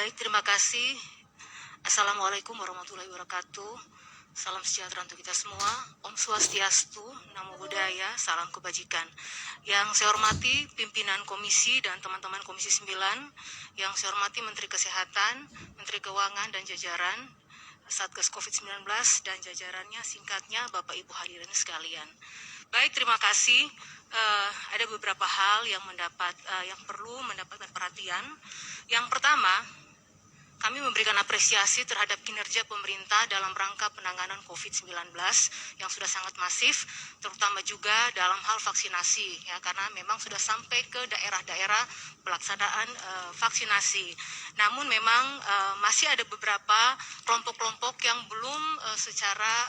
Baik, terima kasih. Assalamualaikum warahmatullahi wabarakatuh. Salam sejahtera untuk kita semua. Om Swastiastu, Namo Buddhaya, salam kebajikan. Yang saya hormati pimpinan komisi dan teman-teman Komisi 9, yang saya hormati Menteri Kesehatan, Menteri Keuangan dan jajaran, Satgas COVID-19 dan jajarannya, singkatnya Bapak Ibu hadirin sekalian. Baik, terima kasih. Ada beberapa hal yang perlu mendapatkan perhatian. Yang pertama, kami memberikan apresiasi terhadap kinerja pemerintah dalam rangka penanganan COVID-19 yang sudah sangat masif, terutama juga dalam hal vaksinasi, ya, karena memang sudah sampai ke daerah-daerah pelaksanaan vaksinasi. Namun memang masih ada beberapa kelompok-kelompok yang belum secara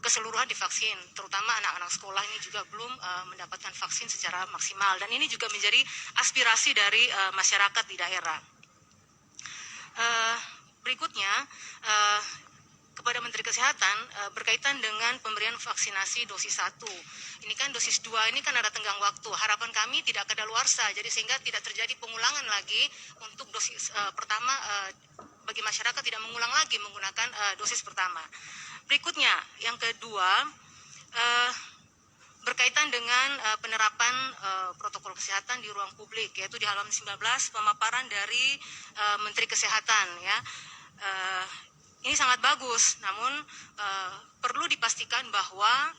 keseluruhan divaksin, terutama anak-anak sekolah ini juga belum mendapatkan vaksin secara maksimal, dan ini juga menjadi aspirasi dari masyarakat di daerah. Berikutnya, kepada Menteri Kesehatan berkaitan dengan pemberian vaksinasi dosis 1. Ini kan dosis 2 ini kan ada tenggang waktu. Harapan kami tidak kadaluarsa, jadi sehingga tidak terjadi pengulangan lagi untuk dosis pertama, bagi masyarakat tidak mengulang lagi menggunakan dosis pertama. Berikutnya, yang kedua, berkaitan dengan penerapan protokol kesehatan di ruang publik, yaitu di halaman 19 pemaparan dari Menteri Kesehatan, ya. Ini sangat bagus, namun perlu dipastikan bahwa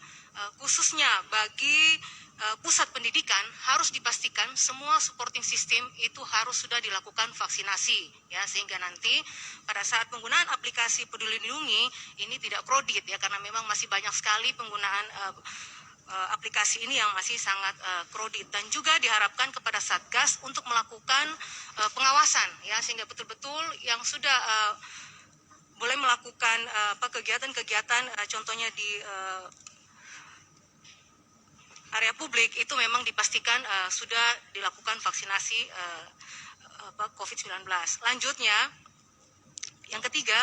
khususnya bagi pusat pendidikan harus dipastikan semua supporting system itu harus sudah dilakukan vaksinasi, ya, sehingga nanti pada saat penggunaan aplikasi Peduli Lindungi ini tidak kredit, ya, karena memang masih banyak sekali penggunaan aplikasi ini yang masih sangat kredit, dan juga diharapkan kepada Satgas untuk melakukan pengawasan, ya, sehingga betul-betul yang sudah boleh melakukan kegiatan-kegiatan, contohnya di area publik itu memang dipastikan sudah dilakukan vaksinasi COVID-19. Lanjutnya, yang ketiga,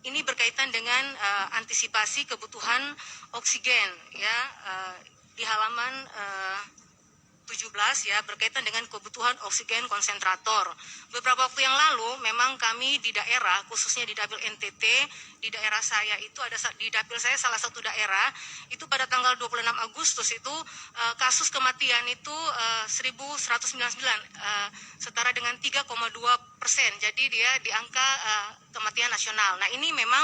ini berkaitan dengan antisipasi kebutuhan oksigen, ya, di halaman 17, ya, berkaitan dengan kebutuhan oksigen konsentrator. Beberapa waktu yang lalu memang kami di daerah, khususnya di Dapil NTT, di daerah saya itu di Dapil saya salah satu daerah itu pada tanggal 26 Agustus itu kasus kematian itu 1.199, setara dengan 3,2%. Jadi dia di angka kematian nasional. Nah, ini memang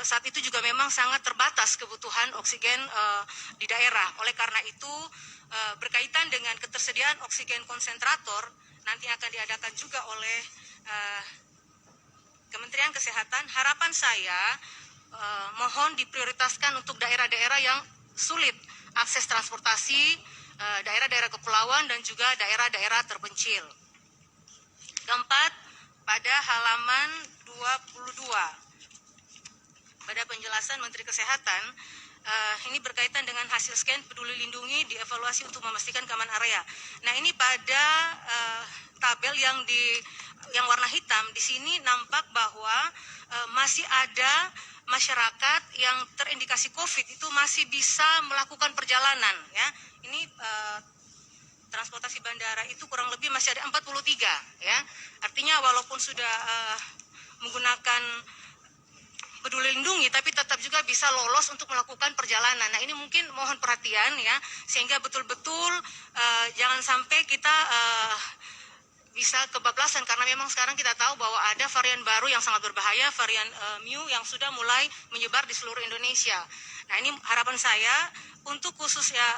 saat itu juga memang sangat terbatas kebutuhan oksigen di daerah. Oleh karena itu berkaitan dengan ketersediaan oksigen konsentrator nanti akan diadakan juga oleh Kementerian Kesehatan. Harapan saya mohon diprioritaskan untuk daerah-daerah yang sulit akses transportasi, daerah-daerah kepulauan dan juga daerah-daerah terpencil. Keempat, pada halaman 22 pada penjelasan Menteri Kesehatan, ini berkaitan dengan hasil scan Peduli Lindungi dievaluasi untuk memastikan keamanan area. Nah, ini pada tabel yang warna hitam di sini nampak bahwa masih ada masyarakat yang terindikasi COVID itu masih bisa melakukan perjalanan, ya. Ini transportasi bandara itu kurang lebih masih ada 43, ya. Artinya walaupun sudah menggunakan Peduli Lindungi, tapi tetap juga bisa lolos untuk melakukan perjalanan. Nah, ini mungkin mohon perhatian, ya, sehingga betul-betul jangan sampai kita bisa kebablasan, karena memang sekarang kita tahu bahwa ada varian baru yang sangat berbahaya, varian Mu yang sudah mulai menyebar di seluruh Indonesia. Nah, ini harapan saya untuk khusus, ya,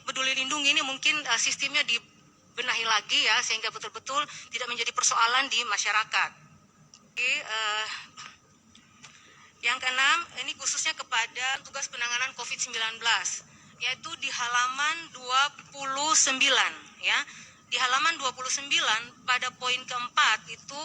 Peduli Lindungi ini mungkin sistemnya dibenahi lagi, ya, sehingga betul-betul tidak menjadi persoalan di masyarakat. Jadi, yang keenam, ini khususnya kepada tugas penanganan COVID-19, yaitu di halaman 29, ya. Di halaman 29 pada poin keempat itu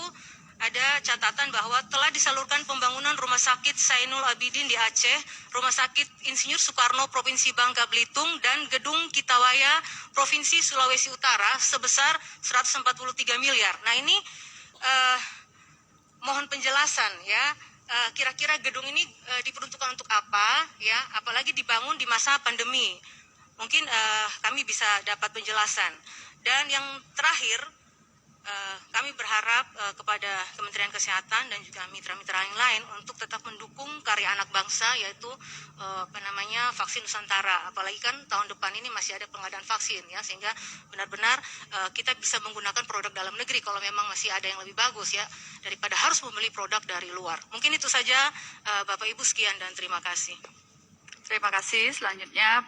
ada catatan bahwa telah disalurkan pembangunan Rumah Sakit Zainul Abidin di Aceh, Rumah Sakit Insinyur Soekarno Provinsi Bangka Belitung, dan Gedung Kitawaya Provinsi Sulawesi Utara sebesar 143 miliar. Nah, ini mohon penjelasan, ya. Kira-kira gedung ini diperuntukkan untuk apa, ya, apalagi dibangun di masa pandemi. Mungkin kami bisa dapat penjelasan. Dan yang terakhir, kepada Kementerian Kesehatan dan juga mitra-mitra yang lain untuk tetap mendukung karya anak bangsa, yaitu vaksin Nusantara. Apalagi kan tahun depan ini masih ada pengadaan vaksin ya, sehingga benar-benar kita bisa menggunakan produk dalam negeri kalau memang masih ada yang lebih bagus ya, daripada harus membeli produk dari luar. Mungkin itu saja Bapak Ibu, sekian dan terima kasih. Terima kasih. Selanjutnya